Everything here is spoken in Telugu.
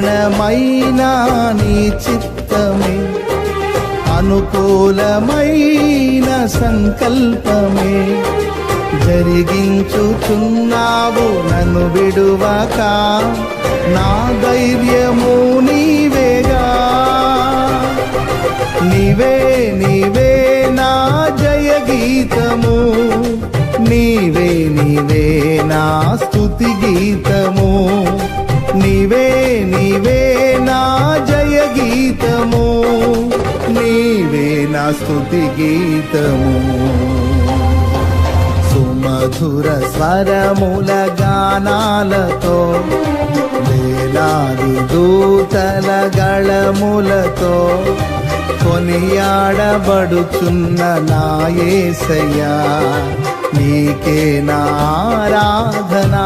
పూర్ణమైన నీ చిత్తమే, అనుకూలమైన సంకల్పమే జరిగించుచున్నావు నన్ను విడువక. నా ధైర్యము నీవేగా, నీవే నీవే నా జయ గీతము, నీవే నీవే నా స్తుతి గీతము, నీవే నీవే నా జయ గీతము, నీవే నా స్తుతి గీతము. సుమధుర స్వరముల గానాలతో, వేలాది దూతల గళములతో కొనియాడబడుచున్న నా యేసయ్యా, నీకే నా ఆరాధనా.